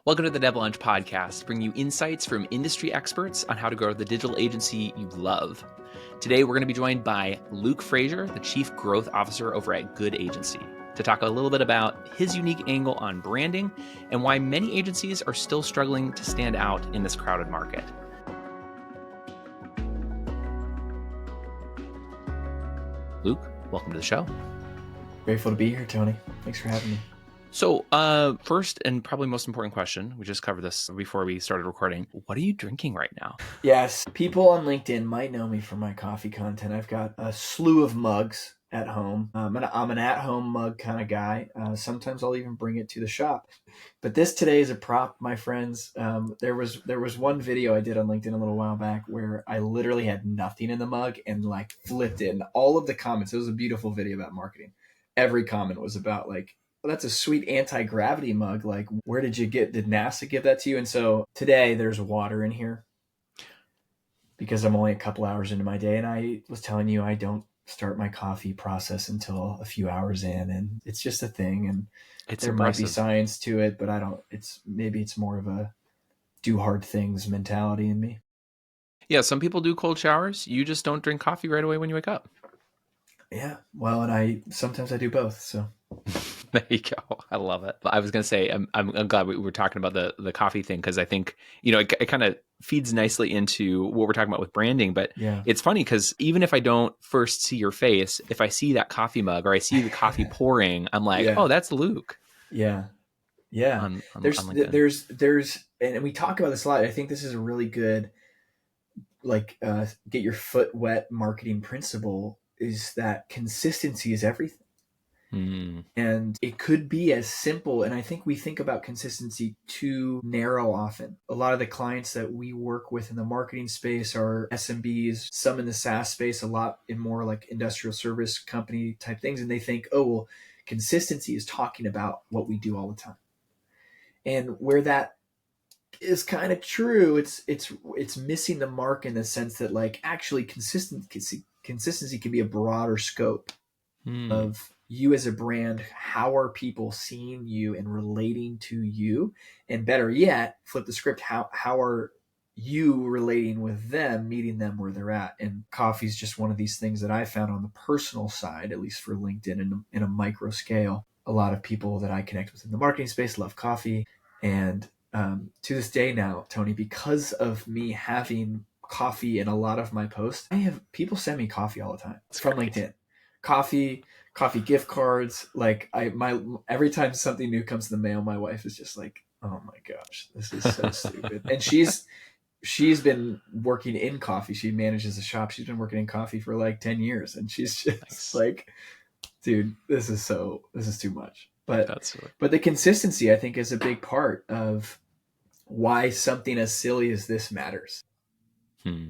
Welcome to the DevLaunch podcast, bringing you insights from industry experts on how to grow the digital agency you love. Today, we're going to be joined by Luke Frazier, the Chief Growth Officer over at GoodAgency, to talk a little bit about his unique angle on branding and why many agencies are still struggling to stand out in this crowded market. Luke, welcome to the show. Grateful to be here, Tony. Thanks for having me. So first and probably most important question, we just covered this before we started recording. What are you drinking right now? Yes, people on LinkedIn might know me from my coffee content. I've got a slew of mugs at home. I'm an at-home mug kind of guy. Sometimes I'll even bring it to the shop. But this today is a prop, my friends. There was one video I did on LinkedIn a little while back where I literally had nothing in the mug and like flipped it. And all of the comments, it was a beautiful video about marketing. Every comment was about like, well, that's a sweet anti-gravity mug. Like, where did NASA give that to you? And so today there's water in here because I'm only a couple hours into my day. And I was telling you, I don't start my coffee process until a few hours in, and it's just a thing. And there might be science to it, but maybe it's more of a do hard things mentality in me. Yeah. Some people do cold showers. You just don't drink coffee right away when you wake up. Yeah. Well, and sometimes I do both. So there you go. I love it. I was going to say, I'm glad we were talking about the coffee thing, because I think, it kind of feeds nicely into what we're talking about with branding. But yeah, it's funny because even if I don't first see your face, if I see that coffee mug or I see the coffee pouring, I'm like, oh, that's Luke. Yeah. Yeah. On there's, and we talk about this a lot. I think this is a really good, get your foot wet marketing principle, is that consistency is everything. And it could be as simple. And I think we think about consistency too narrow often. A lot of the clients that we work with in the marketing space are SMBs, some in the SaaS space, a lot in more like industrial service company type things. And they think, oh, well, consistency is talking about what we do all the time. And where that is kind of true, it's missing the mark in the sense that like actually consistency can be a broader scope of you as a brand. How are people seeing you and relating to you? And better yet, flip the script. How are you relating with them, meeting them where they're at? And coffee is just one of these things that I found on the personal side, at least for LinkedIn in a micro scale. A lot of people that I connect with in the marketing space love coffee. And to this day now, Tony, because of me having coffee in a lot of my posts, I have people send me coffee all the time from LinkedIn. Coffee gift cards. Like every time something new comes in the mail, my wife is just like, oh my gosh, this is so stupid. And she's been working in coffee. She manages a shop. She's been working in coffee for like 10 years. And she's just like, dude, this is too much. But the consistency, I think, is a big part of why something as silly as this matters.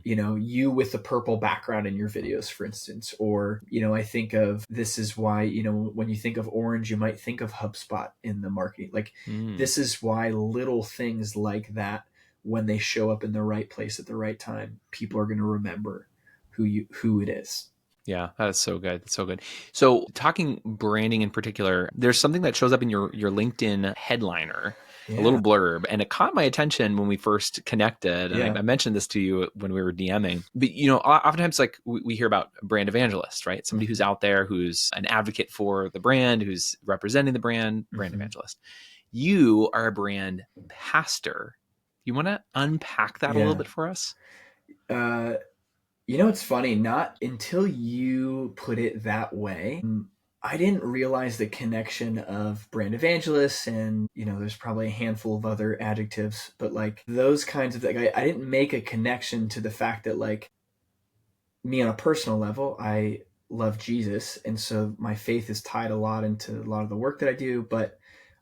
You with the purple background in your videos, for instance, or, I think of, this is why, when you think of orange, you might think of HubSpot in the marketing. Like, this is why little things like that, when they show up in the right place at the right time, people are going to remember who it is. Yeah, that's so good. That's so good. So talking branding in particular, there's something that shows up in your LinkedIn headliner, a little blurb, and it caught my attention when we first connected. And I mentioned this to you when we were DMing. But, oftentimes like we hear about a brand evangelist, right? Somebody who's out there, who's an advocate for the brand, who's representing the brand evangelist. You are a brand pastor. You want to unpack that a little bit for us? It's funny, not until you put it that way, I didn't realize the connection of brand evangelists and, there's probably a handful of other adjectives, but like those kinds of things, I didn't make a connection to the fact that like me on a personal level, I love Jesus. And so my faith is tied a lot into a lot of the work that I do, but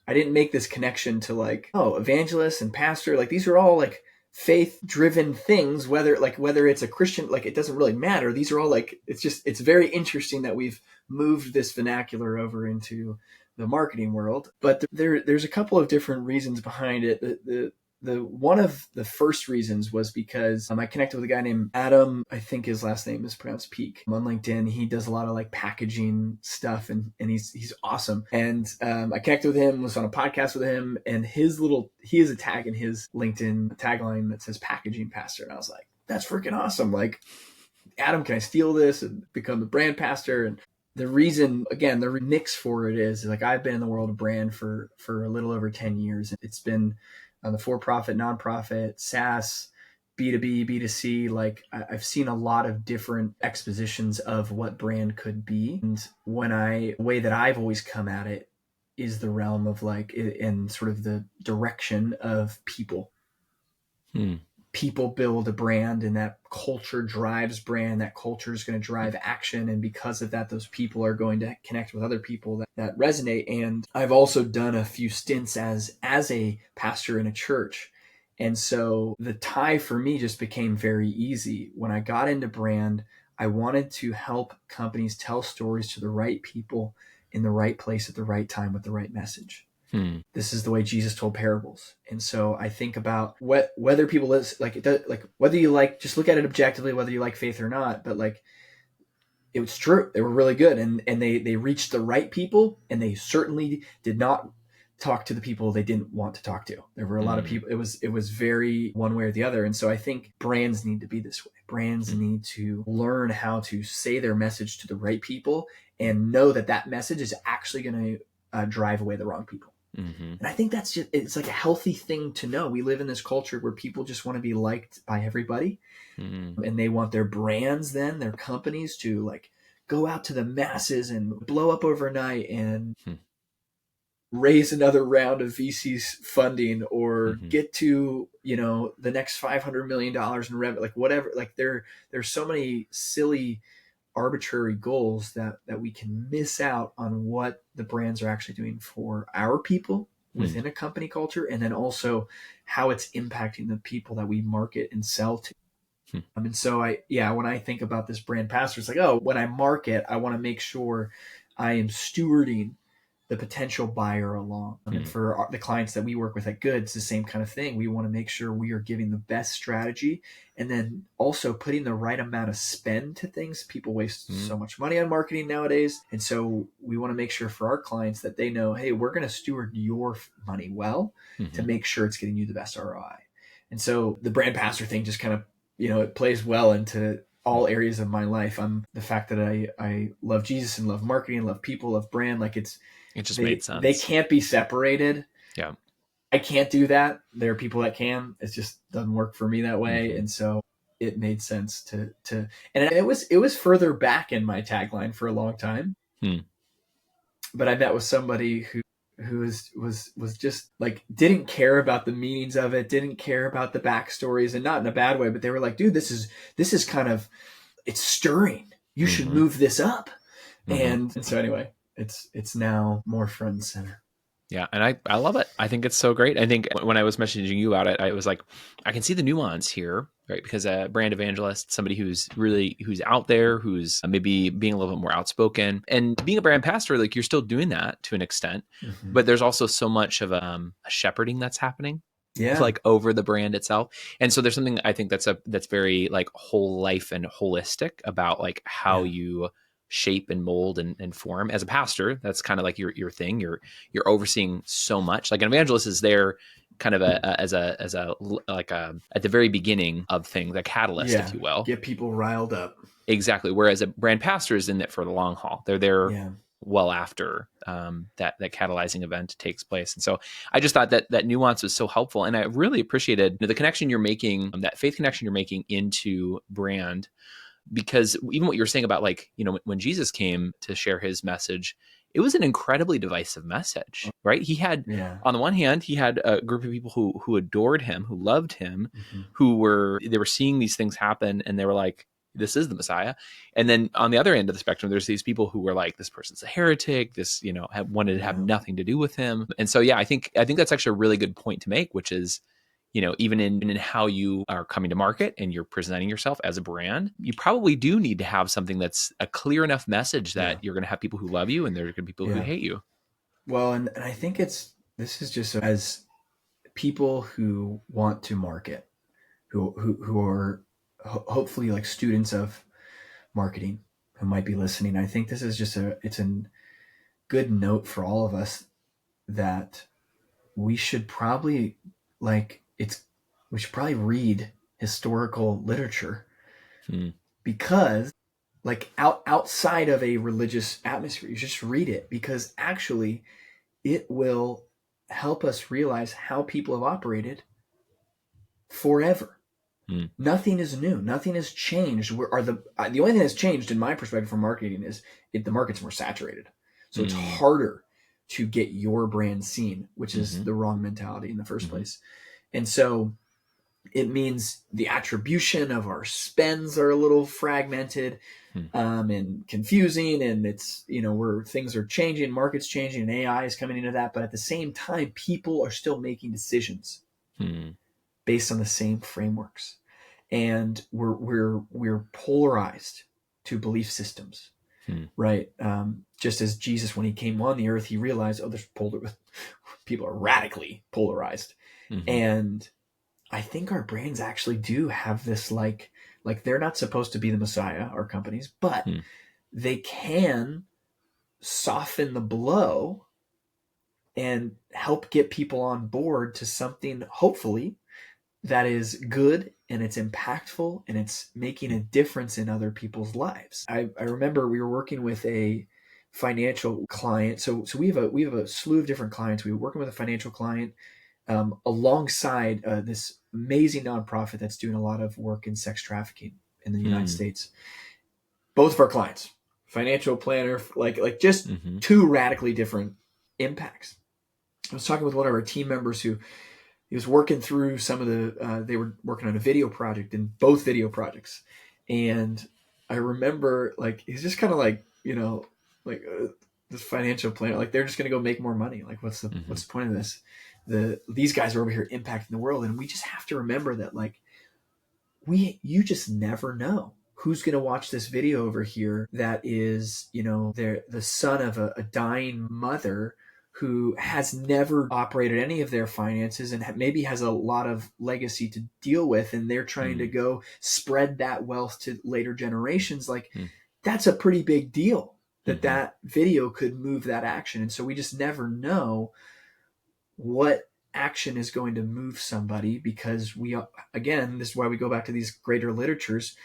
I didn't make this connection to like, oh, evangelist and pastor, like these are all like faith-driven things, whether it's a Christian, like it doesn't really matter. These are all like, it's very interesting that we've moved this vernacular over into the marketing world. But there's a couple of different reasons behind it. one of the first reasons was because I connected with a guy named Adam. I think his last name is pronounced Peak. On LinkedIn, he does a lot of like packaging stuff, and he's awesome. And I connected with him, was on a podcast with him, and he has a tag in his LinkedIn tagline that says "Packaging Pastor," and I was like, that's freaking awesome. Like, Adam, can I steal this and become the brand pastor? And the reason, again, the mix for it is like, I've been in the world of brand for a little over 10 years. It's been on the for-profit, nonprofit, SaaS, B2B, B2C. Like, I've seen a lot of different expositions of what brand could be. And the way that I've always come at it is the realm of like, in sort of the direction of people. People build a brand, and that culture drives brand. That culture is going to drive action. And because of that, those people are going to connect with other people that resonate. And I've also done a few stints as a pastor in a church. And so the tie for me just became very easy. When I got into brand, I wanted to help companies tell stories to the right people in the right place at the right time with the right message. This is the way Jesus told parables. And so I think about whether people whether you like, just look at it objectively, whether you like faith or not, but like, it was true. They were really good, and they reached the right people, and they certainly did not talk to the people they didn't want to talk to. There were a lot of people. It was very one way or the other. And so I think brands need to be this way. Brands need to learn how to say their message to the right people and know that message is actually going to drive away the wrong people. And I think it's like a healthy thing to know. We live in this culture where people just want to be liked by everybody, and they want their brands, their companies, to like go out to the masses and blow up overnight and raise another round of VC's funding, or get to, the next $500 million in revenue, like whatever. Like there's so many silly, arbitrary goals that we can miss out on what the brands are actually doing for our people within a company culture, and then also how it's impacting the people that we market and sell to. And so when I think about this brand pastor, it's like, when I market, I want to make sure I am stewarding the potential buyer along. And for the clients that we work with at Good, it's the same kind of thing. We want to make sure we are giving the best strategy, and then also putting the right amount of spend to things. People waste so much money on marketing nowadays. And so we want to make sure for our clients that they know, hey, we're going to steward your money well to make sure it's getting you the best ROI. And so the brand pastor thing just kind of, it plays well into all areas of my life. The fact that I love Jesus and love marketing, love people, love brand. Like it just made sense. They can't be separated. Yeah. I can't do that. There are people that can. It just doesn't work for me that way. And so it made sense to and it was further back in my tagline for a long time. But I met with somebody who was just like, didn't care about the meanings of it, didn't care about the backstories, and not in a bad way, but they were like, dude, this is kind of, it's stirring. You should move this up. And so anyway, it's now more front and center. Yeah. And I love it. I think it's so great. I think when I was messaging you about it, I was like, I can see the nuance here, right? Because a brand evangelist, somebody who's out there, who's maybe being a little bit more outspoken, and being a brand pastor, like you're still doing that to an extent, but there's also so much of a shepherding that's happening. Yeah. Like over the brand itself. And so there's something I think that's very like whole life and holistic about like how you shape and mold and form as a pastor. That's kind of like your thing. You're overseeing so much. Like an evangelist is there kind of at the very beginning of things, a catalyst, if you will. Get people riled up. Exactly. Whereas a brand pastor is in it for the long haul. They're there well after that catalyzing event takes place. And so I just thought that nuance was so helpful. And I really appreciated the connection you're making, that faith connection you're making into brand. Because even what you're saying about like, when Jesus came to share his message, it was an incredibly divisive message, right? He had, on the one hand, he had a group of people who adored him, who loved him, they were seeing these things happen, and they were like, this is the Messiah. And then on the other end of the spectrum, there's these people who were like, this person's a heretic, this, wanted to have nothing to do with him. And so, I think that's actually a really good point to make, which is, even in how you are coming to market and you're presenting yourself as a brand, you probably do need to have something that's a clear enough message that you're going to have people who love you and there's going to be people who hate you. Well, and I think this is just as people who want to market, who are hopefully like students of marketing who might be listening. I think this is just it's a good note for all of us that we should probably we should probably read historical literature because like outside of a religious atmosphere, you just read it because actually it will help us realize how people have operated forever. Nothing is new. Nothing has changed. The only thing that's changed in my perspective from marketing is the market's more saturated. So it's harder to get your brand seen, which is the wrong mentality in the first place. And so it means the attribution of our spends are a little fragmented and confusing. And it's, where things are changing, market's changing, and AI is coming into that. But at the same time, people are still making decisions based on the same frameworks. And we're polarized to belief systems, right? Just as Jesus, when he came on the earth, he realized, people are radically polarized. And I think our brains actually do have this, like they're not supposed to be the Messiah, our companies, but they can soften the blow and help get people on board to something, hopefully, that is good and it's impactful and it's making a difference in other people's lives. I remember we were working with a financial client. So we have a slew of different clients. We were working with a financial client alongside this amazing nonprofit that's doing a lot of work in sex trafficking in the United States. Both of our clients, financial planner, like just two radically different impacts. I was talking with one of our team members who he was working through some of they were working on a video project in both video projects. And I remember he's just kind of this financial planner, they're just going to go make more money. What's the point of this? These guys are over here impacting the world. And we just have to remember that you just never know who's going to watch this video over here that is, they're the son of a dying mother who has never operated any of their finances and maybe has a lot of legacy to deal with. And they're trying to go spread that wealth to later generations. That's a pretty big deal that video could move that action. And so we just never know what action is going to move somebody, because again, this is why we go back to these greater literatures.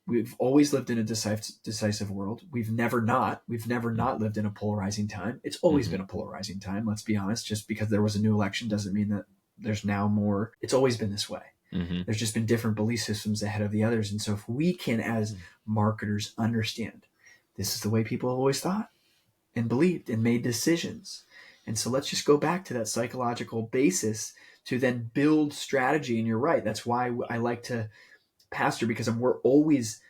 We've always lived in a decisive world. We've never not lived in a polarizing time. It's always been a polarizing time. Let's be honest. Just because there was a new election doesn't mean that there's now more. It's always been this way. There's just been different belief systems ahead of the others. And so if we can, as marketers, understand this is the way people have always thought and believed and made decisions. And so let's just go back to that psychological basis to then build strategy. And you're right. That's why I like to pastor, because we're always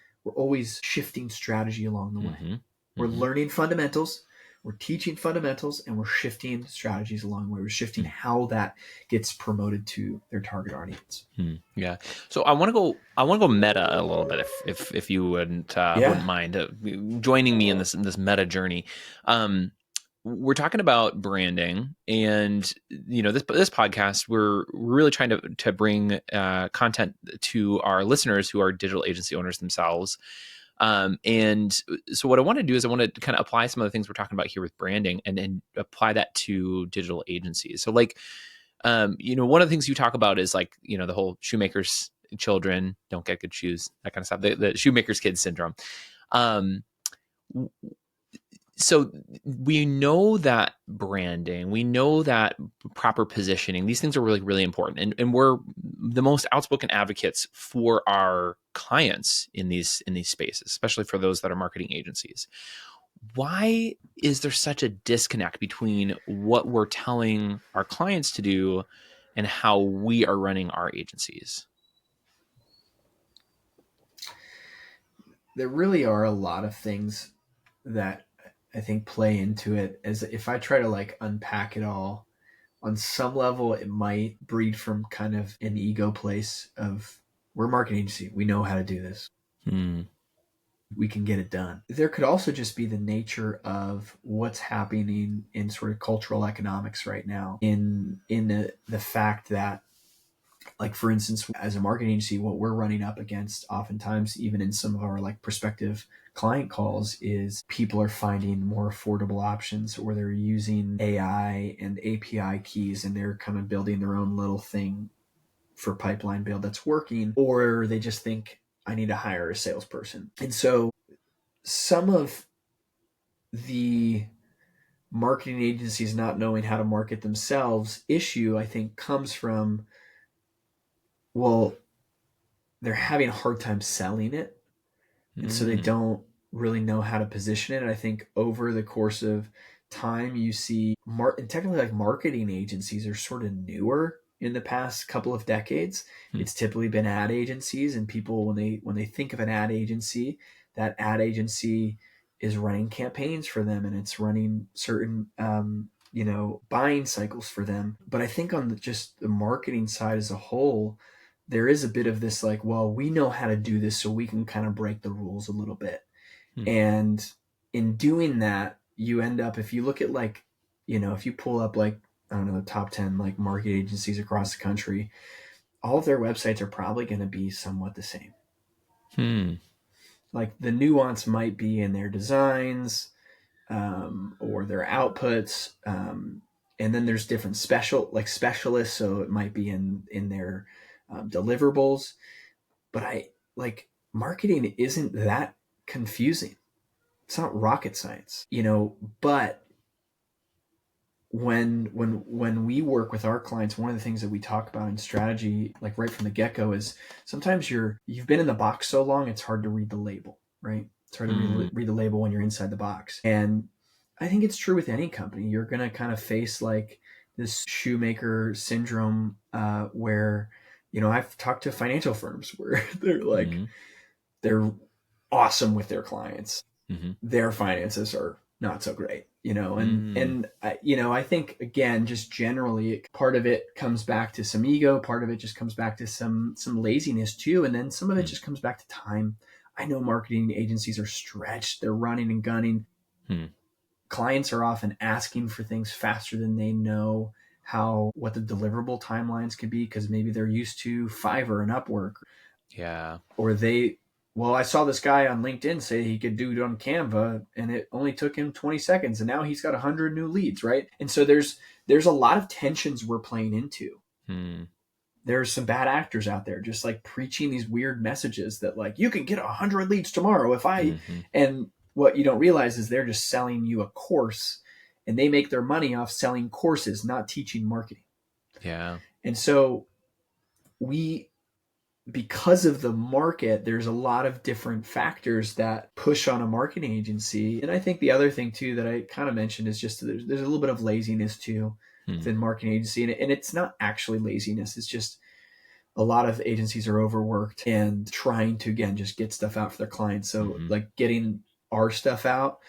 shifting strategy along the way. We're learning fundamentals, we're teaching fundamentals, and we're shifting strategies along the way. We're shifting how that gets promoted to their target audience. Yeah. So I want to go meta a little bit, if you wouldn't mind joining me in this meta journey. We're talking about branding, and this podcast, we're really trying to bring content to our listeners who are digital agency owners themselves. And so what I want to do is I want to kind of apply some of the things we're talking about here with branding and apply that to digital agencies. So one of the things you talk about is the whole shoemaker's children don't get good shoes, that kind of stuff, the shoemaker's kids syndrome. So we know that branding, we know that proper positioning, these things are really, really important. And we're the most outspoken advocates for our clients in these spaces, especially for those that are marketing agencies. Why is there such a disconnect between what we're telling our clients to do and how we are running our agencies? There really are a lot of things that I think play into it. As if I try to unpack it all, on some level, it might breed from kind of an ego place of, we're a marketing agency, we know how to do this. we can get it done. There could also just be the nature of what's happening in sort of cultural economics right now, in the fact that, like, for instance, as a marketing agency, what we're running up against oftentimes, even in some of our like prospective client calls, is people are finding more affordable options, or they're using AI and API keys and they're kind of building their own little thing for pipeline build that's working, or they just think, I need to hire a salesperson. And so some of the marketing agencies not knowing how to market themselves issue, I think, comes from, well, they're having a hard time selling it. And so they don't really know how to position it. And I think over the course of time, you see, and technically, like, marketing agencies are sort of newer in the past couple of decades. It's typically been ad agencies, and people, when they think of an ad agency, that ad agency is running campaigns for them, and it's running certain buying cycles for them. But I think on just the marketing side as a whole, there is a bit of this like, well, we know how to do this, so we can kind of break the rules a little bit. And in doing that, you end up, if you look at like, if you pull up like, I don't know, the top 10 like market agencies across the country, all of their websites are probably going to be somewhat the same. Like, the nuance might be in their designs, or their outputs. And then there's different specialists. So it might be in their deliverables. But marketing isn't that confusing. It's not rocket science, but when we work with our clients, one of the things that we talk about in strategy, like right from the get-go, is sometimes you've been in the box so long, it's hard to read the label, right? It's hard to read the label when you're inside the box. And I think it's true with any company. You're going to kind of face like this shoemaker syndrome, where, I've talked to financial firms where they're like, they're awesome with their clients. Their finances are not so great, and I think, again, just generally, part of it comes back to some ego, part of it just comes back to some laziness too, and then some of it just comes back to time. I know marketing agencies are stretched, they're running and gunning. Clients are often asking for things faster than they know what the deliverable timelines could be, because maybe they're used to Fiverr and Upwork. Or I saw this guy on LinkedIn say he could do it on Canva, and it only took him 20 seconds, and now he's got 100 new leads, right? And so there's a lot of tensions we're playing into. There's some bad actors out there just like preaching these weird messages that like, you can get 100 leads tomorrow if I, and what you don't realize is they're just selling you a course, and they make their money off selling courses, not teaching marketing. And so because of the market, there's a lot of different factors that push on a marketing agency. And I think the other thing too that I kind of mentioned is just there's a little bit of laziness too within marketing agency. And it's not actually laziness. It's just a lot of agencies are overworked and trying to, again, just get stuff out for their clients. So like getting our stuff out,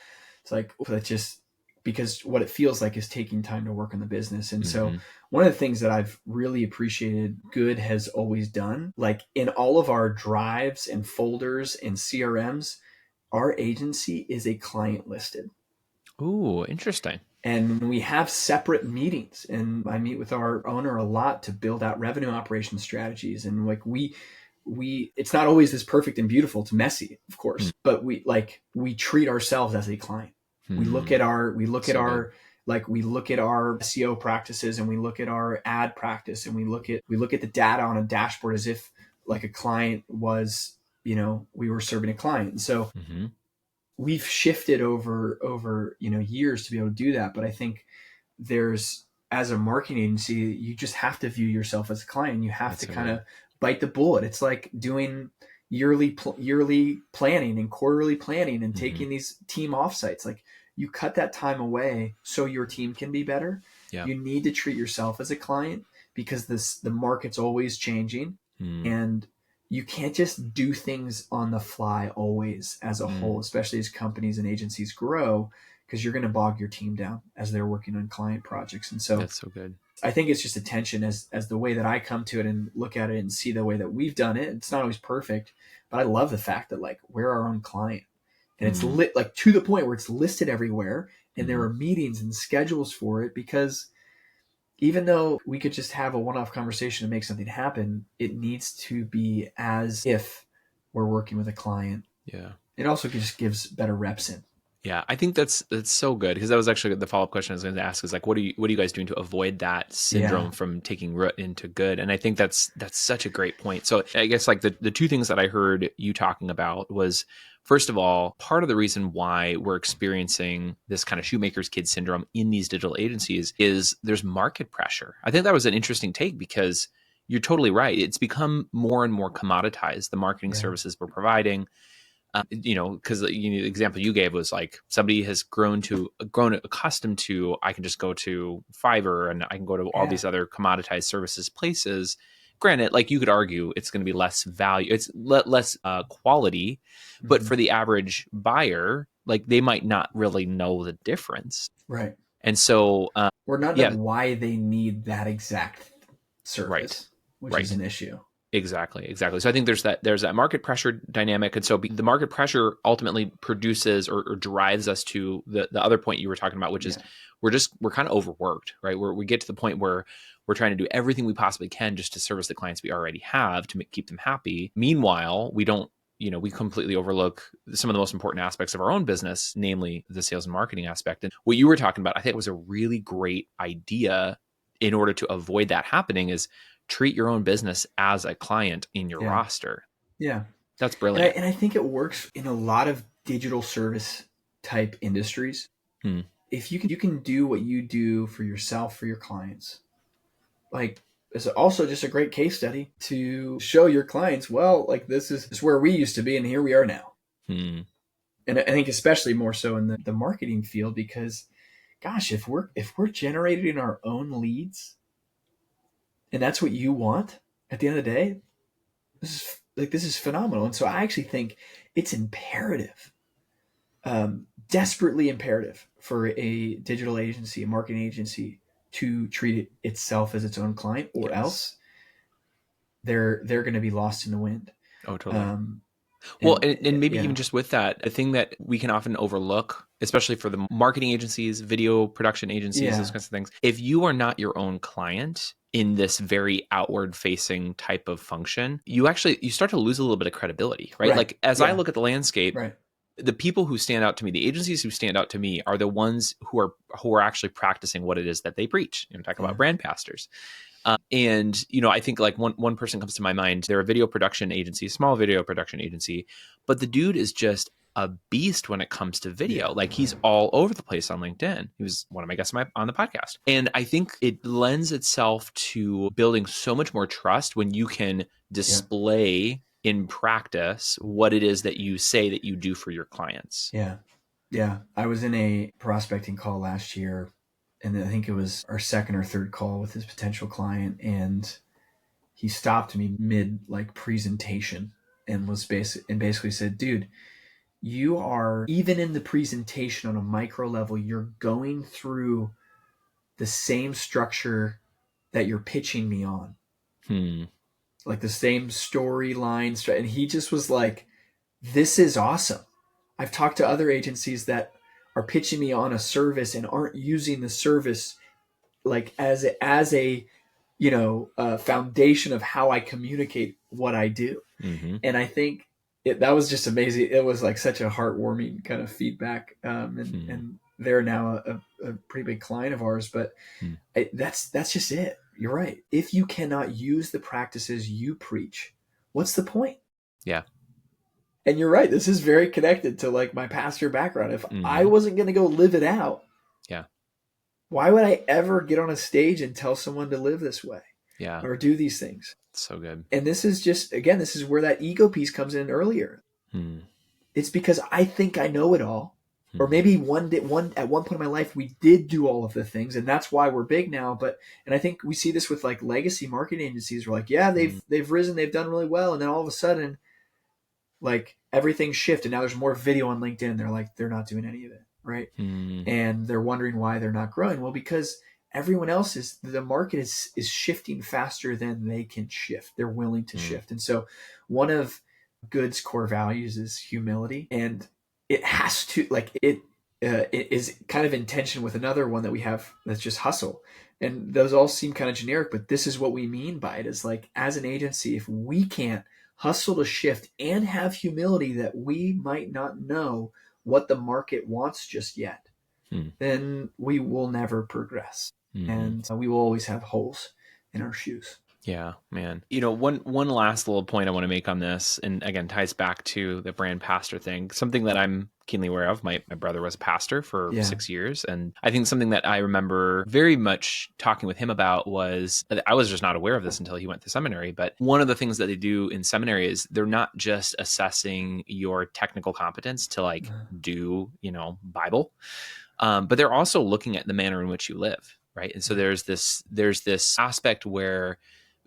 it's like, that's just because what it feels like is taking time to work on the business. And so one of the things that I've really appreciated Good has always done, like in all of our drives and folders and CRMs, our agency is a client listed. Ooh, interesting. And we have separate meetings, and I meet with our owner a lot to build out revenue operations strategies. And like we it's not always this perfect and beautiful. It's messy, of course, but we treat ourselves as a client. We look at our SEO practices, and we look at our ad practice, and we look at the data on a dashboard as if like a client was, we were serving a client. And so we've shifted over years to be able to do that. But I think as a marketing agency, you just have to view yourself as a client. You have to kind of bite the bullet. It's like doing yearly planning and quarterly planning and taking these team offsites. Like, you cut that time away so your team can be better. You need to treat yourself as a client, because the market's always changing, and you can't just do things on the fly always as a whole, especially as companies and agencies grow, because you're going to bog your team down as they're working on client projects. And so that's so good. I think it's just a tension as the way that I come to it and look at it and see the way that we've done it. It's not always perfect, but I love the fact that like we're our own client. And it's lit like to the point where it's listed everywhere, and there are meetings and schedules for it, because even though we could just have a one-off conversation to make something happen, it needs to be as if we're working with a client. Yeah. It also just gives better reps in. Yeah, I think that's so good, because that was actually the follow-up question I was going to ask, is like, what are you guys doing to avoid that syndrome from taking root into good? And I think that's such a great point. So I guess like the two things that I heard you talking about was, first of all, part of the reason why we're experiencing this kind of shoemaker's kid syndrome in these digital agencies is there's market pressure. I think that was an interesting take, because you're totally right. It's become more and more commoditized, the marketing services we're providing. Because the example you gave was like somebody has grown accustomed to, I can just go to Fiverr and I can go to all these other commoditized services places. Granted, like you could argue it's going to be less value, it's less quality, but for the average buyer, like they might not really know the difference. Right. And so, or not know why they need that exact service, which is an issue. Exactly. So I think there's that market pressure dynamic. And so the market pressure ultimately produces or drives us to the other point you were talking about, which is we're kind of overworked, right? We get to the point where we're trying to do everything we possibly can just to service the clients we already have to keep them happy. Meanwhile, we completely overlook some of the most important aspects of our own business, namely the sales and marketing aspect. And what you were talking about, I think was a really great idea in order to avoid that happening, is treat your own business as a client in your roster. Yeah. That's brilliant. And I think it works in a lot of digital service type industries. If you can do what you do for yourself, for your clients, like it's also just a great case study to show your clients, well, like this is where we used to be and here we are now. And I think especially more so in the marketing field, because gosh, if we're generating our own leads, and that's what you want at the end of the day, this is phenomenal. And so I actually think it's imperative, desperately imperative, for a digital agency, a marketing agency, to treat it itself as its own client, or else they're going to be lost in the wind. Oh, totally. Well, and maybe even just with that, the thing that we can often overlook, especially for the marketing agencies, video production agencies, those kinds of things, if you are not your own client in this very outward facing type of function, you start to lose a little bit of credibility, right? Like as I look at the landscape, the people who stand out to me, the agencies who stand out to me, are the ones who are actually practicing what it is that they preach. Talk about brand pastors. And I think like one person comes to my mind. They're a video production agency, small video production agency, but the dude is just a beast when it comes to video. Like he's all over the place on LinkedIn. He was one of my guests on the podcast. And I think it lends itself to building so much more trust when you can display in practice what it is that you say that you do for your clients. Yeah. I was in a prospecting call last year, and I think it was our second or third call with his potential client, and he stopped me mid like presentation and basically said, dude, you are, even in the presentation on a micro level, you're going through the same structure that you're pitching me on. Like the same storyline. And he just was like, this is awesome. I've talked to other agencies that are pitching me on a service and aren't using the service like as a foundation of how I communicate what I do. And I think that was just amazing. It was like such a heartwarming kind of feedback. And they're now a pretty big client of ours, but that's just it. You're right. If you cannot use the practices you preach, what's the point? Yeah. And you're right. This is very connected to like my pastor background. If I wasn't going to go live it out, why would I ever get on a stage and tell someone to live this way? Or do these things? So good. And this is just, again, this is where that ego piece comes in earlier. It's because I think I know it all. Or maybe at one point in my life, we did do all of the things, and that's why we're big now. And I think we see this with like legacy marketing agencies. We're like, they've risen, they've done really well. And then all of a sudden, like everything shifted. Now there's more video on LinkedIn. They're like, they're not doing any of it. Right. And they're wondering why they're not growing. Well, because everyone else the market is shifting faster than they can shift. They're willing to shift. And so one of Good's core values is humility. And it has to, like, it is kind of in tension with another one that we have that's just hustle. And those all seem kind of generic, but this is what we mean by it, is like, as an agency, if we can't hustle to shift and have humility that we might not know what the market wants just yet, then we will never progress. And we will always have holes in our shoes. Yeah, man. One last little point I want to make on this, and again, ties back to the brand pastor thing, something that I'm keenly aware of. My brother was a pastor for 6 years. And I think something that I remember very much talking with him about was, I was just not aware of this until he went to seminary. But one of the things that they do in seminary is they're not just assessing your technical competence to like do, Bible, but they're also looking at the manner in which you live. Right. And so there's this aspect where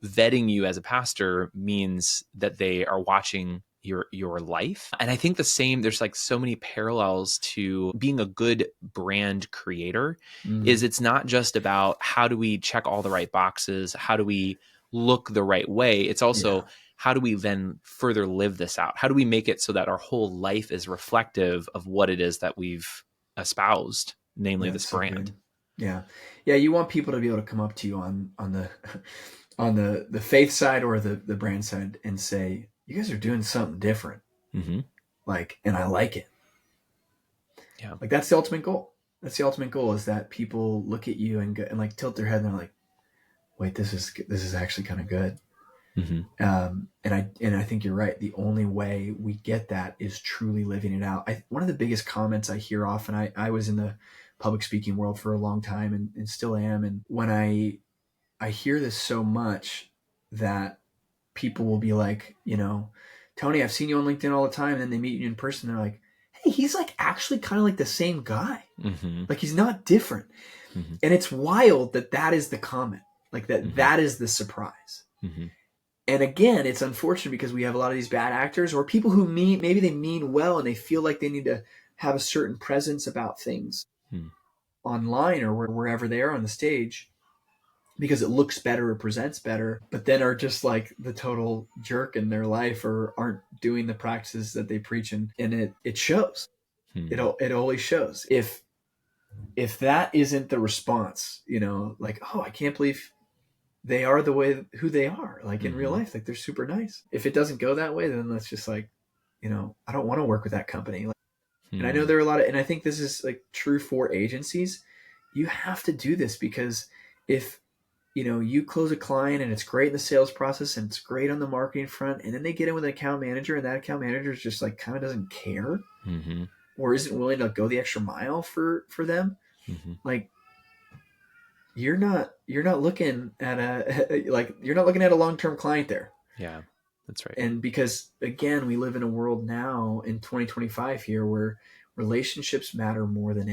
vetting you as a pastor means that they are watching your life. And I think there's like so many parallels to being a good brand creator. Is it's not just about how do we check all the right boxes, how do we look the right way, it's also how do we then further live this out, how do we make it so that our whole life is reflective of what it is that we've espoused, namely this brand. Yeah. You want people to be able to come up to you on the on the faith side or the brand side and say, you guys are doing something different. Like, and I like it. Yeah. Like, that's the ultimate goal. That's the ultimate goal, is that people look at you and go, and like tilt their head and they're like, wait, this is actually kind of good. And I think you're right. The only way we get that is truly living it out. One of the biggest comments I hear often, I was in the public speaking world for a long time and still am. And when I hear this so much, that people will be like, Tony, I've seen you on LinkedIn all the time. And then they meet you in person. They're like, hey, he's like actually kind of like the same guy. Like, he's not different. And it's wild that is the comment, like that is the surprise. And again, it's unfortunate because we have a lot of these bad actors or people who maybe they mean well and they feel like they need to have a certain presence about things online or wherever they are on the stage, because it looks better or presents better, but then are just like the total jerk in their life or aren't doing the practices that they preach. And it shows. It always shows. If that isn't the response, like, oh, I can't believe they are the way who they are, like in real life, like they're super nice. If it doesn't go that way, then that's just like, I don't want to work with that company. Like, and I know there are a lot of, and I think this is like true for agencies. You have to do this because if, you close a client and it's great in the sales process and it's great on the marketing front, and then they get in with an account manager and that account manager is just like kind of doesn't care or isn't willing to go the extra mile for them, like, you're not looking at a long-term client there. Yeah, that's right. And because again, we live in a world now in 2025 here where relationships matter more than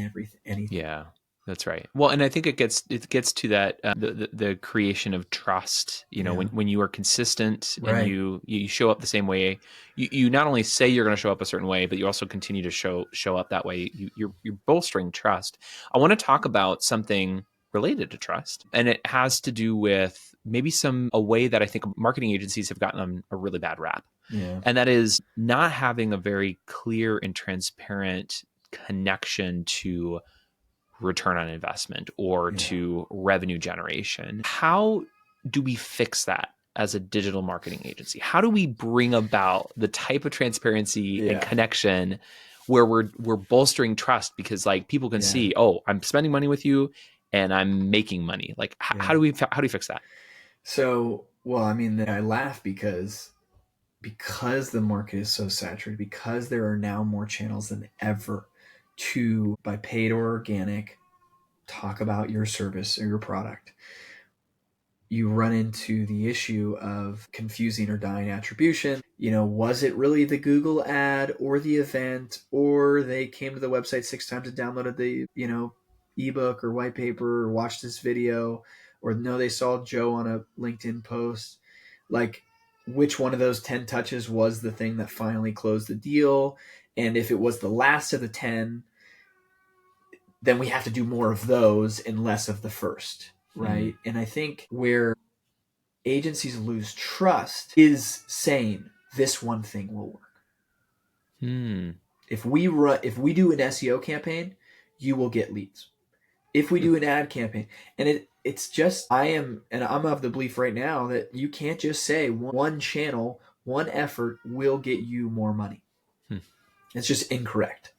anything. Yeah, that's right. Well, and I think it gets to that the creation of trust. When you are consistent and you show up the same way, you not only say you're going to show up a certain way, but you also continue to show up that way. You're bolstering trust. I want to talk about something related to trust, and it has to do with maybe a way that I think marketing agencies have gotten a really bad rap. And that is not having a very clear and transparent connection to return on investment or to revenue generation. How do we fix that as a digital marketing agency? How do we bring about the type of transparency and connection where we're bolstering trust? Because like people can see, oh, I'm spending money with you and I'm making money. Like how do we fix that? So, well, I mean, I laugh because the market is so saturated, because there are now more channels than ever to, by paid or organic, talk about your service or your product. You run into the issue of confusing or dying attribution. Was it really the Google ad or the event, or they came to the website 6 times and downloaded the, ebook or white paper or watched this video, or no, they saw Joe on a LinkedIn post. Like, which one of those 10 touches was the thing that finally closed the deal? And if it was the last of the 10, then we have to do more of those and less of the first, right? And I think where agencies lose trust is saying this one thing will work. If we do an SEO campaign, you will get leads. If we do an ad campaign, and it's just, I'm of the belief right now that you can't just say one channel, one effort will get you more money. It's just incorrect.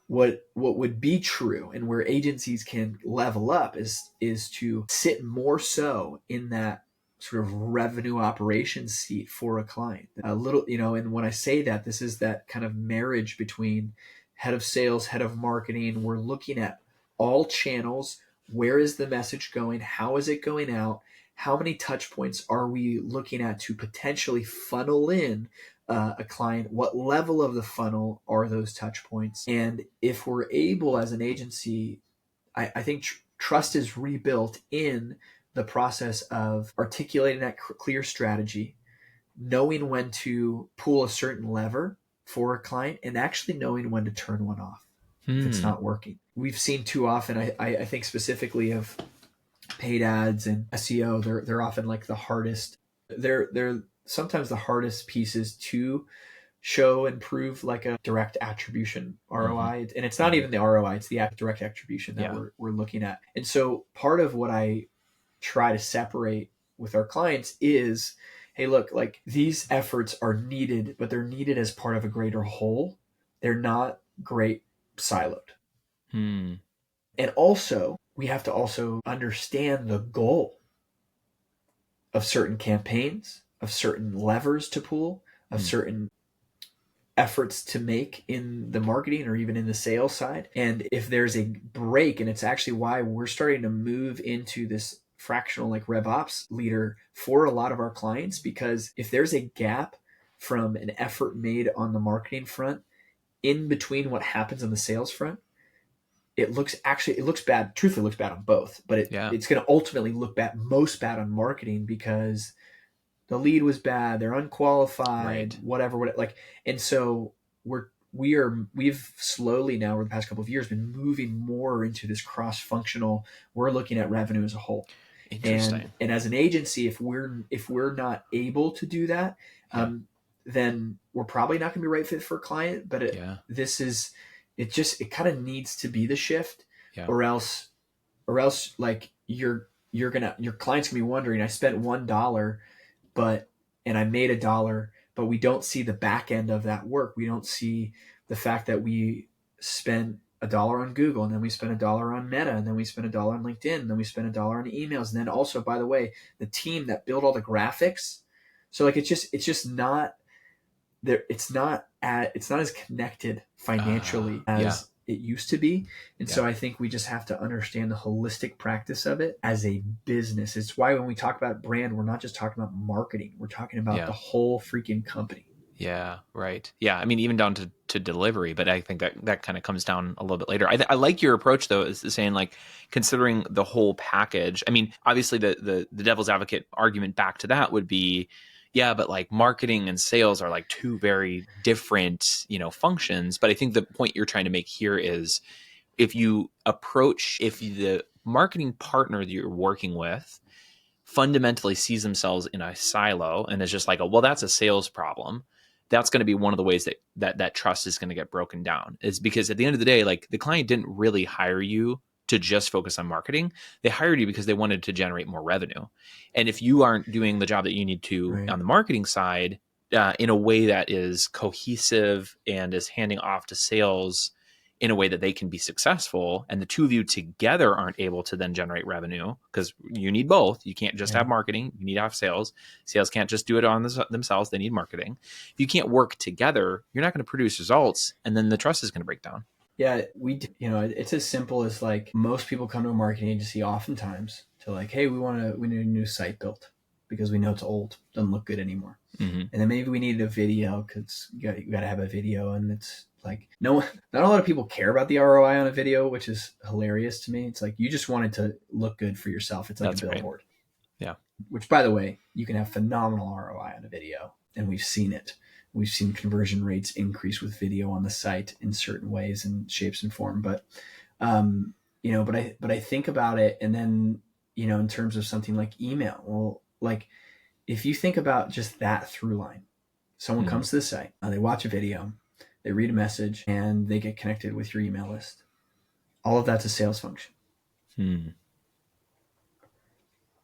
What would be true, and where agencies can level up, is to sit more so in that sort of revenue operations seat for a client. A little, and when I say that, this is that kind of marriage between head of sales, head of marketing. We're looking at all channels. Where is the message going? How is it going out? How many touch points are we looking at to potentially funnel in a client? What level of the funnel are those touch points? And if we're able as an agency, I think trust is rebuilt in the process of articulating that clear strategy, knowing when to pull a certain lever for a client, and actually knowing when to turn one off if it's not working. We've seen too often, I think specifically of paid ads and SEO, they're often like the hardest. They're sometimes the hardest pieces to show and prove, like a direct attribution ROI. And it's not even the ROI, it's the direct attribution that we're looking at. And so part of what I try to separate with our clients is, hey, look, like these efforts are needed, but they're needed as part of a greater whole. They're not great siloed. And also, we have to also understand the goal of certain campaigns, of certain levers to pull, of certain efforts to make in the marketing or even in the sales side. And if there's a break, and it's actually why we're starting to move into this fractional like RevOps leader for a lot of our clients, because if there's a gap from an effort made on the marketing front in between what happens on the sales front, it looks bad. Truthfully, it looks bad on both, but it's going to ultimately look most bad on marketing, because the lead was bad, they're unqualified, whatever. Like, and so we've slowly now over the past couple of years been moving more into this cross-functional. We're looking at revenue as a whole. Interesting. And as an agency, if we're not able to do that, then we're probably not going to be the right fit for a client. But it kind of needs to be the shift, or else like your client's gonna be wondering, I spent $1, and I made $1, but we don't see the back end of that work. We don't see the fact that we spent $1 on Google, and then we spent $1 on Meta, and then we spent $1 on LinkedIn, and then we spent $1 on emails, and then also, by the way, the team that built all the graphics. So like it's just not there. It's not as connected financially as it used to be. And so I think we just have to understand the holistic practice of it as a business. It's why when we talk about brand, we're not just talking about marketing. We're talking about the whole freaking company. Yeah, right. Yeah, I mean, even down to delivery, but I think that kind of comes down a little bit later. I like your approach, though, is saying, like, considering the whole package. I mean, obviously, the devil's advocate argument back to that would be, yeah, but like marketing and sales are like two very different, functions. But I think the point you're trying to make here is, if the marketing partner that you're working with fundamentally sees themselves in a silo and is just like, well, that's a sales problem, that's going to be one of the ways that trust is going to get broken down, is because at the end of the day, like, the client didn't really hire you to just focus on marketing. They hired you because they wanted to generate more revenue. And if you aren't doing the job that you need to on the marketing side in a way that is cohesive and is handing off to sales in a way that they can be successful, and the two of you together aren't able to then generate revenue, because you need both. You can't just have marketing. You need to have sales. Sales can't just do it on themselves. They need marketing. If you can't work together, you're not going to produce results, and then the trust is going to break down. Yeah, it's as simple as, like, most people come to a marketing agency oftentimes to, like, hey, we need a new site built because we know it's old, doesn't look good anymore. And then maybe we need a video because you got to have a video, and it's like, not a lot of people care about the ROI on a video, which is hilarious to me. It's like, you just want it to look good for yourself. It's like a billboard. Right. Yeah. Which, by the way, you can have phenomenal ROI on a video, and we've seen it. We've seen conversion rates increase with video on the site in certain ways and shapes and form. But, but I think about it, and then, in terms of something like email, well, like, if you think about just that through line, someone comes to the site, they watch a video, they read a message, and they get connected with your email list. All of that's a sales function.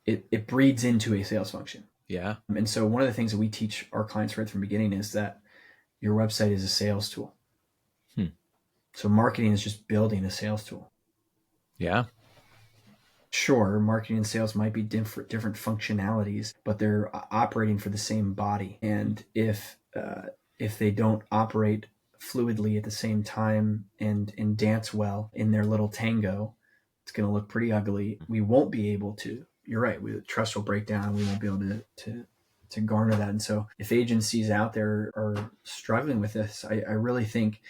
It breeds into a sales function. Yeah. And so one of the things that we teach our clients right from the beginning is that your website is a sales tool. So marketing is just building a sales tool. Yeah. Sure, marketing and sales might be different functionalities, but they're operating for the same body. And if they don't operate fluidly at the same time and dance well in their little tango, it's going to look pretty ugly. We won't be able to. You're right. Trust will break down. We won't be able to garner that. And so if agencies out there are struggling with this, I really think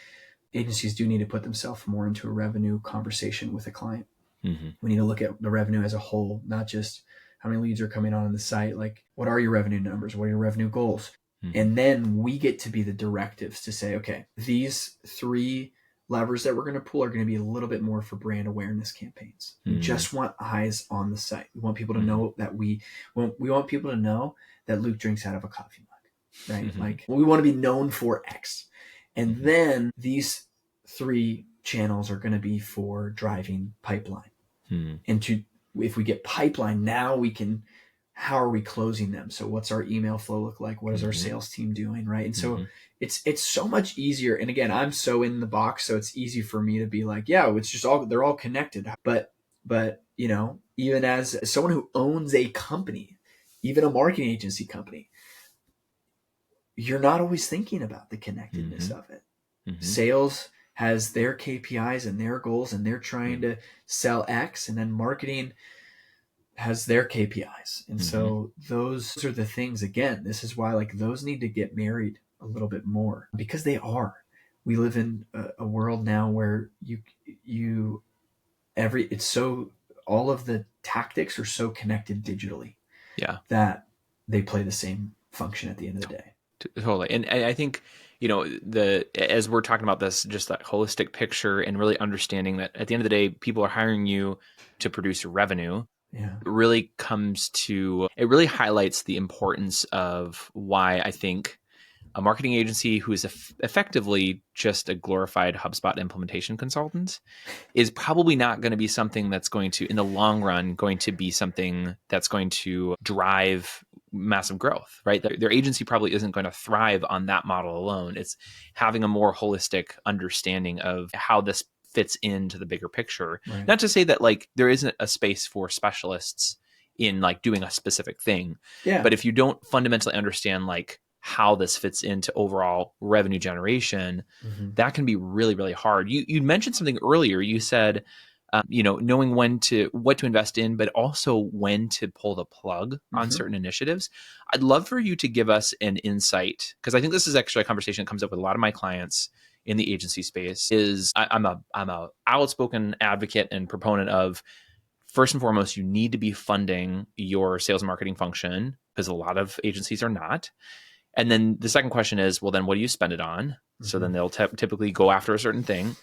agencies do need to put themselves more into a revenue conversation with a client. We need to look at the revenue as a whole, not just how many leads are coming on the site. Like, what are your revenue numbers? What are your revenue goals? And then we get to be the directives to say, okay, these 3 levers that we're going to pull are going to be a little bit more for brand awareness campaigns. We just want eyes on the site. We want people to know that we want people to know that Luke drinks out of a coffee mug, right? Like, we want to be known for X. And then these 3 channels are going to be for driving pipeline. And if we get pipeline, now we can, how are we closing them? So what's our email flow look like? What is our sales team doing? Right. And so it's so much easier. And again, I'm so in the box, so it's easy for me to be like, yeah, it's just they're all connected. But even as someone who owns a company, even a marketing agency company, you're not always thinking about the connectedness of it. Sales has their KPIs and their goals, and they're trying to sell X, and then marketing has their KPIs. And so those are the things, again, this is why like those need to get married a little bit more, because they are. We live in a world now where all of the tactics are so connected digitally that they play the same function at the end of the day. Totally. And I think, as we're talking about this, just that holistic picture and really understanding that at the end of the day, people are hiring you to produce revenue. Yeah. It really highlights the importance of why I think a marketing agency who is effectively just a glorified HubSpot implementation consultant is probably not going to be something that's going to, in the long run, going to be something that's going to drive massive growth, right? Their agency probably isn't going to thrive on that model alone. It's having a more holistic understanding of how this fits into the bigger picture. Right. Not to say that like there isn't a space for specialists in like doing a specific thing, but if you don't fundamentally understand like how this fits into overall revenue generation, that can be really, really hard. You mentioned something earlier. You said, knowing what to invest in, but also when to pull the plug on certain initiatives. I'd love for you to give us an insight, because I think this is actually a conversation that comes up with a lot of my clients in the agency space. I'm a outspoken advocate and proponent of, first and foremost, you need to be funding your sales and marketing function, because a lot of agencies are not. And then the second question is, well, then what do you spend it on? So then they'll typically go after a certain thing.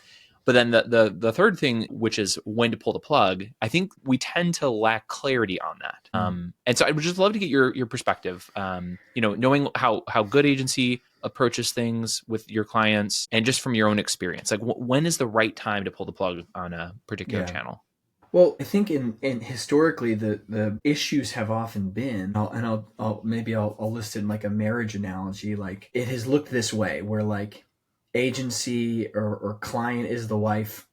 But then the third thing, which is when to pull the plug, I think we tend to lack clarity on that. And so I would just love to get your perspective, knowing how GoodAgency approaches things with your clients, and just from your own experience, like when is the right time to pull the plug on a particular channel? Well, I think in historically the issues have often been, I'll list it in like a marriage analogy. Like, it has looked this way, where like agency or client is the wife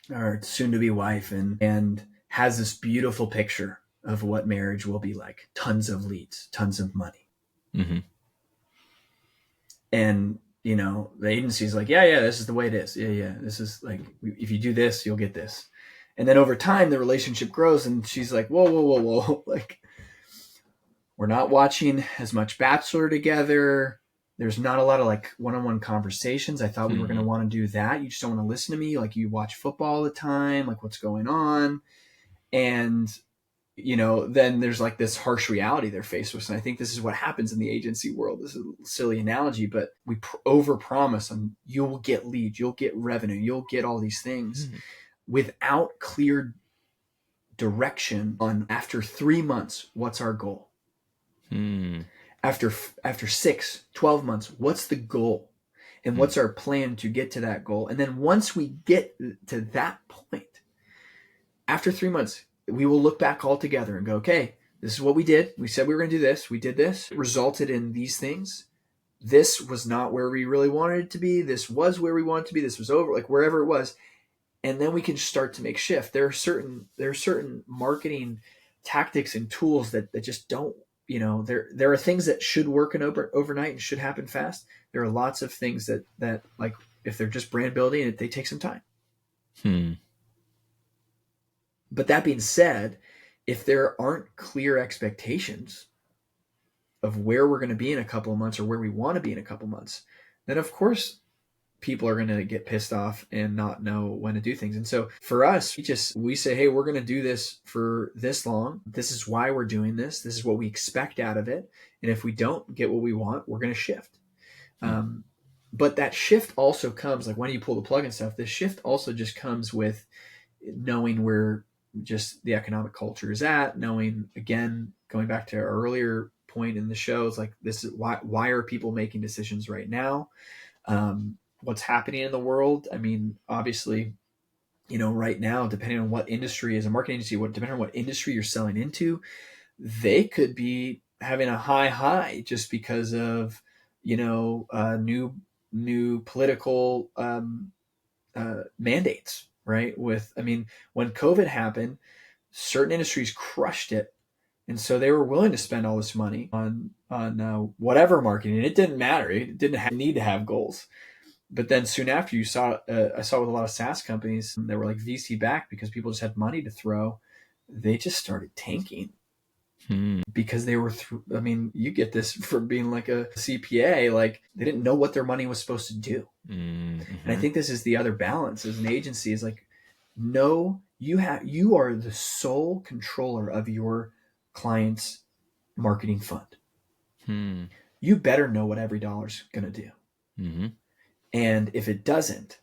or soon to be wife, and has this beautiful picture of what marriage will be like: tons of leads, tons of money. And the agency is like, yeah, this is the way it is. Yeah, this is like, if you do this, you'll get this. And then over time, the relationship grows, and she's like, whoa. Like, we're not watching as much Bachelor together. There's not a lot of like one-on-one conversations. I thought we were going to want to do that. You just don't want to listen to me. Like, you watch football all the time. Like, what's going on? And, then there's like this harsh reality they're faced with. And I think this is what happens in the agency world. This is a silly analogy, but we overpromise on, you'll get leads, you'll get revenue, you'll get all these things. Without clear direction on, after 3 months, what's our goal? After 6, 12 months, what's the goal? And what's our plan to get to that goal? And then once we get to that point, after 3 months, we will look back all together and go, okay, this is what we did. We said we were going to do this. We did this. It resulted in these things. This was not where we really wanted it to be. This was where we wanted it to be. This was over, like wherever it was. And then we can start to make shift. There are certain marketing tactics and tools that just don't, there are things that should work overnight and should happen fast. There are lots of things that like, if they're just brand building, they take some time. But that being said, if there aren't clear expectations of where we're going to be in a couple of months or where we want to be in a couple of months, then of course people are going to get pissed off and not know when to do things. And so for us, we say, hey, we're going to do this for this long. This is why we're doing this. This is what we expect out of it. And if we don't get what we want, we're going to shift. But that shift also comes, like when you pull the plug and stuff, the shift also just comes with knowing where just the economic culture is at, knowing, again, going back to our earlier point in the show, it's like, this is why are people making decisions right now? What's happening in the world? I mean, obviously, right now, depending on what industry is a marketing agency, depending on what industry you're selling into, they could be having a high just because of, new political mandates, right? When COVID happened, certain industries crushed it. And so they were willing to spend all this money on whatever marketing. And it didn't matter. It didn't need to have goals. But then soon after, I saw with a lot of SaaS companies that were like VC backed because people just had money to throw. They just started tanking because they were you get this from being like a CPA, like they didn't know what their money was supposed to do. And I think this is the other balance as an agency is like, no, you are the sole controller of your client's marketing fund. You better know what every dollar's going to do. And if it doesn't,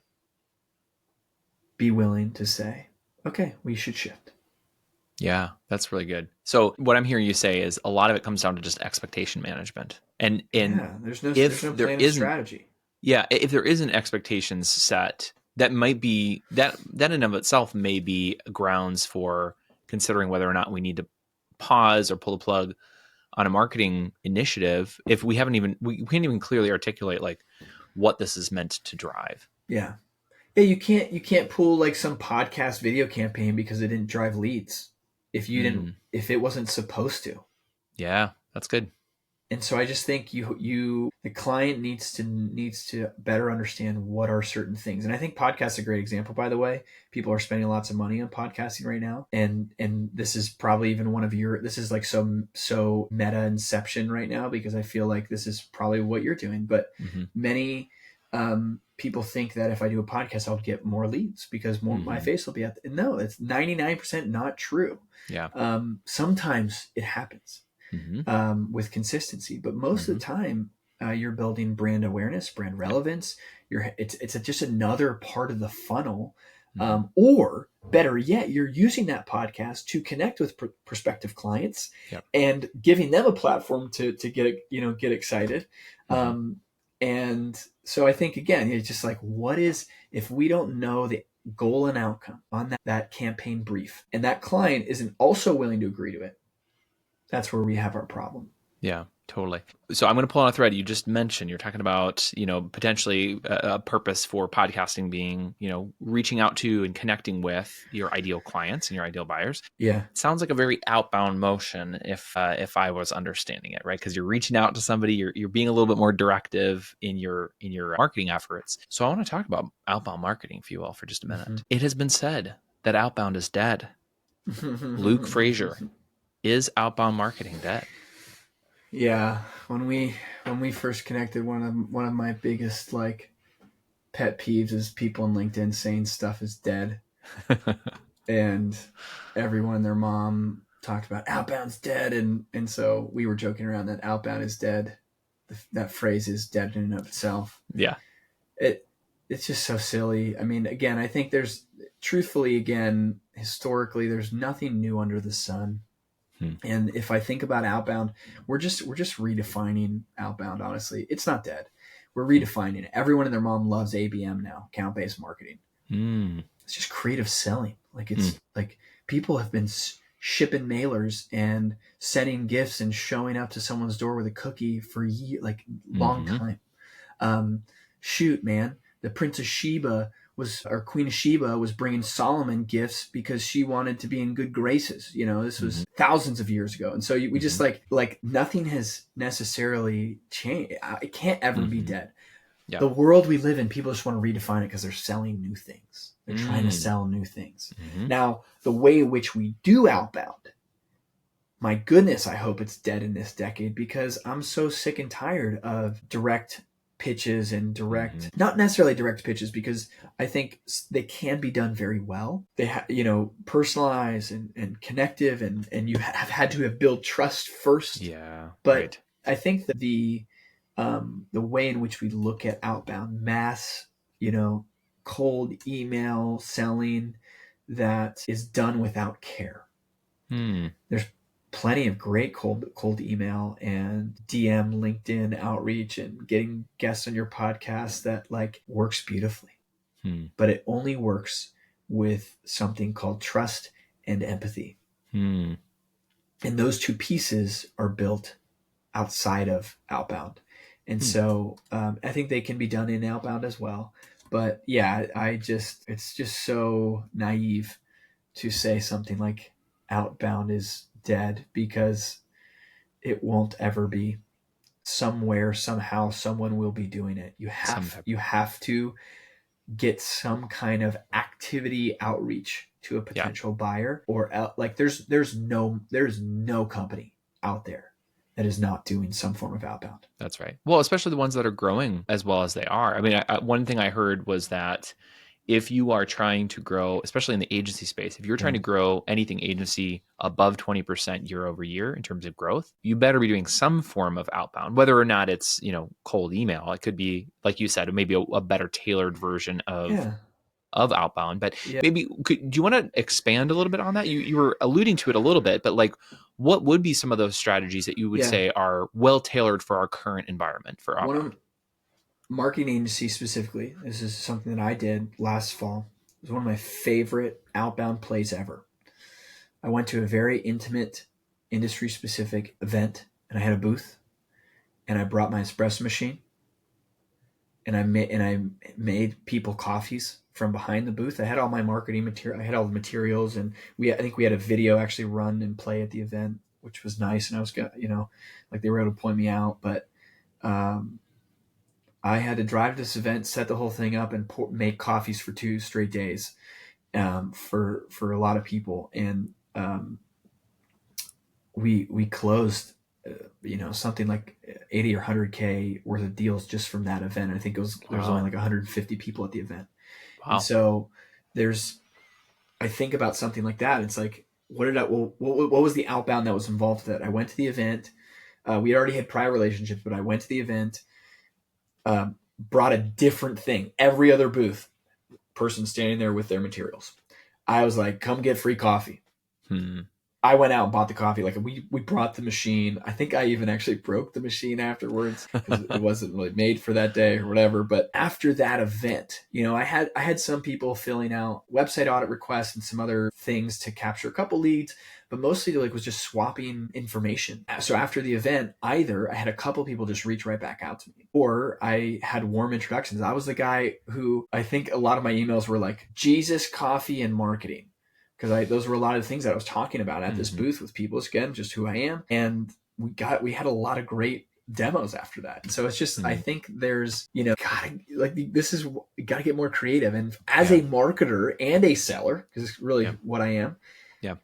be willing to say, okay, we should shift. Yeah, that's really good. So what I'm hearing you say is a lot of it comes down to just expectation management. And there's no plan and strategy. Yeah, if there isn't expectations set, that might be that in and of itself may be grounds for considering whether or not we need to pause or pull the plug on a marketing initiative if we can't even clearly articulate like what this is meant to drive. Yeah, you can't pull like some podcast video campaign because it didn't drive leads if it wasn't supposed to. Yeah, that's good. And so I just think the client needs to better understand what are certain things. And I think podcast's a great example, by the way. People are spending lots of money on podcasting right now. And this is probably even this is like so meta inception right now, because I feel like this is probably what you're doing. But many people think that if I do a podcast, I'll get more leads because my face will be out. No, it's 99% not true. Yeah. Sometimes it happens. With consistency, but most of the time you're building brand awareness, brand relevance. It's just another part of the funnel, or better yet, you're using that podcast to connect with prospective clients and giving them a platform to get excited. And so I think again, it's just like, if we don't know the goal and outcome on that campaign brief, and that client isn't also willing to agree to it, that's where we have our problem. Yeah, totally. So I'm going to pull on a thread you just mentioned. You're talking about, potentially a purpose for podcasting being, reaching out to and connecting with your ideal clients and your ideal buyers. Yeah. It sounds like a very outbound motion if I was understanding it, right? Because you're reaching out to somebody, you're being a little bit more directive in your marketing efforts. So I want to talk about outbound marketing, if you will, for just a minute. It has been said that outbound is dead. Luke Frazier. Is outbound marketing dead? Yeah, when we first connected, one of my biggest like pet peeves is people on LinkedIn saying stuff is dead, and everyone and their mom talked about outbound's dead, and so we were joking around that outbound is dead. That phrase is dead in and of itself. Yeah, it's just so silly. I mean, again, I think historically, there's nothing new under the sun. And if I think about outbound, we're just redefining outbound. Honestly, it's not dead. We're redefining it. Everyone and their mom loves ABM now, account-based marketing. It's just creative selling. Like it's like people have been shipping mailers and sending gifts and showing up to someone's door with a cookie for long time. Shoot, man, the Prince of Sheba or Queen of Sheba was bringing Solomon gifts because she wanted to be in good graces. You know, this was thousands of years ago. And so we just like nothing has necessarily changed. It can't ever be dead. Yeah. The world we live in, people just want to redefine it because they're selling new things. They're trying to sell new things. Now, the way in which we do outbound, my goodness, I hope it's dead in this decade, because I'm so sick and tired of direct pitches and not necessarily direct pitches, because I think they can be done very well. They personalized and connective, and you have had to have built trust first. Yeah. But I think that the way in which we look at outbound mass, cold email selling that is done without care. There's plenty of great cold email and DM LinkedIn outreach and getting guests on your podcast that works beautifully. But it only works with something called trust and empathy. And those two pieces are built outside of outbound. And so I think they can be done in outbound as well. But yeah, it's just so naive to say something like outbound is dead, because it won't ever be. Somewhere, somehow, someone will be doing it. You have to get some kind of activity outreach to a potential buyer, or there's no company out there that is not doing some form of outbound. That's right. Well, especially the ones that are growing as well as they are. I mean, one thing I heard was that if you are trying to grow, especially in the agency space, if you're trying to grow anything agency above 20% year over year in terms of growth, you better be doing some form of outbound, whether or not it's, cold email. It could be, like you said, maybe a better tailored version of outbound. But maybe do you want to expand a little bit on that? You were alluding to it a little bit, but what would be some of those strategies that you would say are well tailored for our current environment for outbound? Marketing agency specifically, this is something that I did last fall. It was one of my favorite outbound plays ever. I went to a very intimate, industry specific event, and I had a booth, and I brought my espresso machine, and I made people coffees from behind the booth. I had all my marketing material. I had all the materials, and I think we had a video actually run and play at the event, which was nice. And I was, they were able to point me out, but I had to drive to this event, set the whole thing up, and make coffees for 2 straight days for a lot of people. And we closed, something like 80 or 100K worth of deals just from that event. I think there was only 150 people at the event. Wow. And so I think about something like that. It's like, what was the outbound that was involved with that? I went to the event. We already had prior relationships, but I went to the event, brought a different thing. Every other booth, person standing there with their materials. I was like, come get free coffee. I went out and bought the coffee. We brought the machine. I think I even actually broke the machine afterwards because it wasn't really made for that day or whatever. But after that event, I had some people filling out website audit requests and some other things to capture a couple leads, but mostly was just swapping information. So after the event, either I had a couple people just reach right back out to me, or I had warm introductions. I was the guy who, I think a lot of my emails were like Jesus, coffee, and marketing. Because those were a lot of the things that I was talking about at this booth with people. It's, again, just who I am. And we had a lot of great demos after that. And so it's just, I think there's, you gotta get more creative. And as a marketer and a seller, because it's really what I am. Yeah.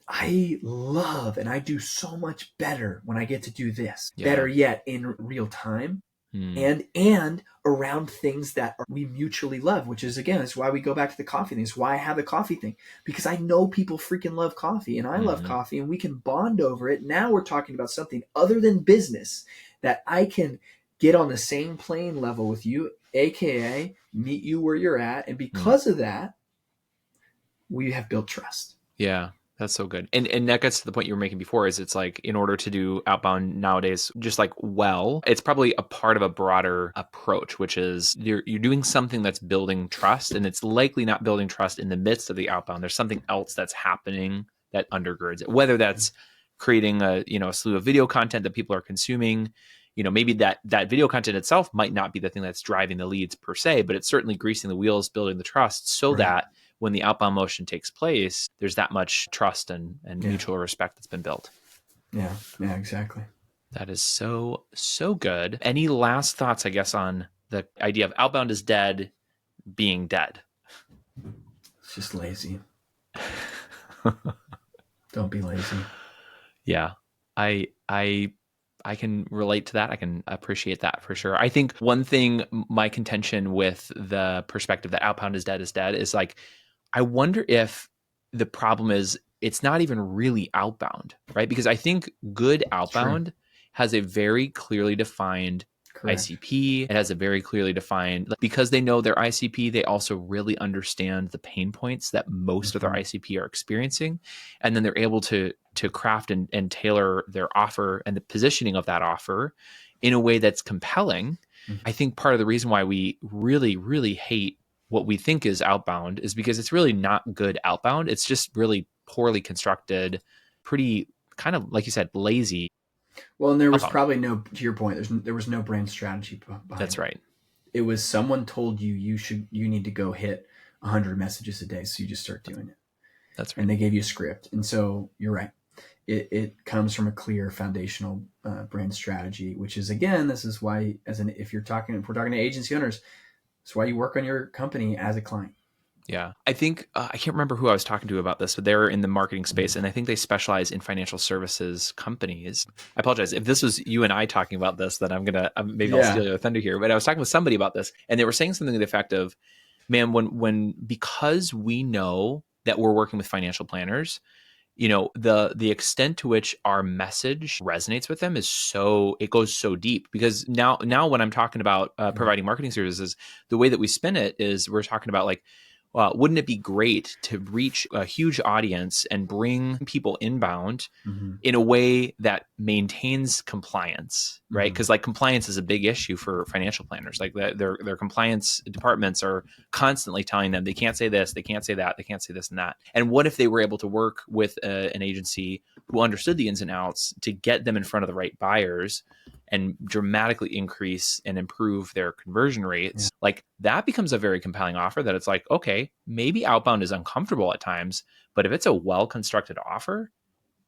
I love, and I do so much better when I get to do this. Better yet, in real time. And around things that we mutually love, which is, again, is why we go back to the coffee thing. It's why I have the coffee thing, because I know people freaking love coffee, and I love coffee, and we can bond over it. Now we're talking about something other than business that I can get on the same plane level with you, aka meet you where you're at. And because of that, we have built trust. Yeah. That's so good. And that gets to the point you were making before, is it's like, in order to do outbound nowadays, just like, well, it's probably a part of a broader approach, which is you're doing something that's building trust, and it's likely not building trust in the midst of the outbound. There's something else that's happening that undergirds it, whether that's creating a slew of video content that people are consuming. Maybe that video content itself might not be the thing that's driving the leads per se, but it's certainly greasing the wheels, building the trust, so that when the outbound motion takes place, there's that much trust and mutual respect that's been built. Yeah, exactly. That is so, so good. Any last thoughts, I guess, on the idea of outbound is dead being dead? It's just lazy. Don't be lazy. Yeah. I can relate to that. I can appreciate that for sure. I think one thing, my contention with the perspective that outbound is dead is like, I wonder if the problem is it's not even really outbound, right? Because I think good outbound has a very clearly defined ICP. It has a very clearly defined, because they know their ICP, they also really understand the pain points that most of their ICP are experiencing. And then they're able to craft and tailor their offer and the positioning of that offer in a way that's compelling. I think part of the reason why we really, really hate what we think is outbound is because it's really not good outbound. It's just really poorly constructed, pretty kind of, like you said, lazy. Well, and there was probably to your point, there was no brand strategy behind That's right. It was someone told you you need to go hit 100 messages a day, so you just start doing it. That's right. And they gave you a script. And so you're right. It comes from a clear foundational brand strategy, which is, again, this is why, if we're talking to agency owners, it's why you work on your company as a client. Yeah. I think, I can't remember who I was talking to about this, but they're in the marketing space, and I think they specialize in financial services companies. I apologize. If this was you and I talking about this, then I'll steal your thunder here. But I was talking with somebody about this, and they were saying something to the effect of, man, because we know that we're working with financial planners, the extent to which our message resonates with them it goes so deep. Because now when I'm talking about providing marketing services, the way that we spin it is we're talking about like, wouldn't it be great to reach a huge audience and bring people inbound in a way that maintains compliance, right? Because like compliance is a big issue for financial planners. Like their compliance departments are constantly telling them they can't say this, they can't say that, they can't say this and that. And what if they were able to work with an agency who understood the ins and outs to get them in front of the right buyers and dramatically increase and improve their conversion rates? Yeah. Like that becomes a very compelling offer that it's like, okay, maybe outbound is uncomfortable at times, but if it's a well-constructed offer,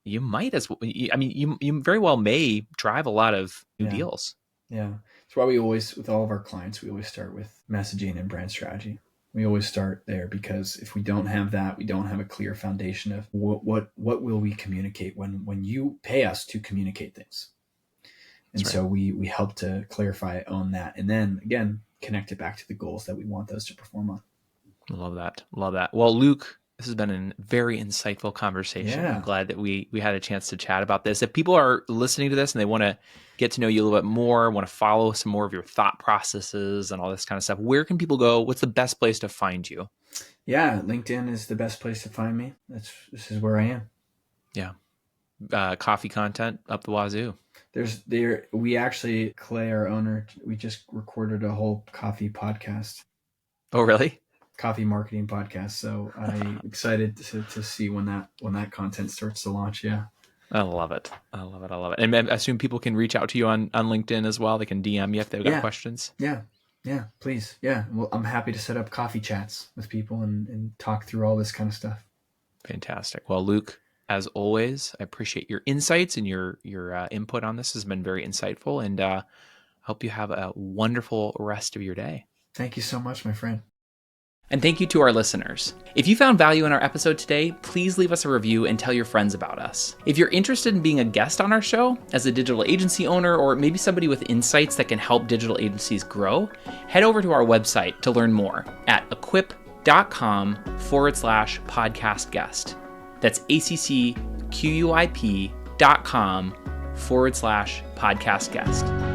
you might you very well may drive a lot of new deals. Yeah. That's why we always, with all of our clients, we always start with messaging and brand strategy. We always start there, because if we don't have that, we don't have a clear foundation of what will we communicate when you pay us to communicate things. And so we help to clarify, own that, and then again, connect it back to the goals that we want those to perform on. Love that. Well, Luke, this has been a very insightful conversation. I'm glad that we had a chance to chat about this. If people are listening to this and they want to get to know you a little bit more, want to follow some more of your thought processes and all this kind of stuff, where can people go? What's the best place to find you? Yeah, LinkedIn is the best place to find me. This is where I am. Yeah. Coffee content up the wazoo. We actually, Clay, our owner, we just recorded a whole coffee podcast. Oh, really? Coffee marketing podcast. So I'm excited to see when that content starts to launch. Yeah. I love it. And I assume people can reach out to you on LinkedIn as well. They can DM you if they've got questions. Yeah, please. Yeah. Well, I'm happy to set up coffee chats with people and talk through all this kind of stuff. Fantastic. Well, Luke, as always, I appreciate your insights and your input on this has been very insightful, and hope you have a wonderful rest of your day. Thank you so much, my friend. And thank you to our listeners. If you found value in our episode today, please leave us a review and tell your friends about us. If you're interested in being a guest on our show as a digital agency owner, or maybe somebody with insights that can help digital agencies grow, head over to our website to learn more at equip.com/podcast guest. That's ACCQUIP.com/podcast guest.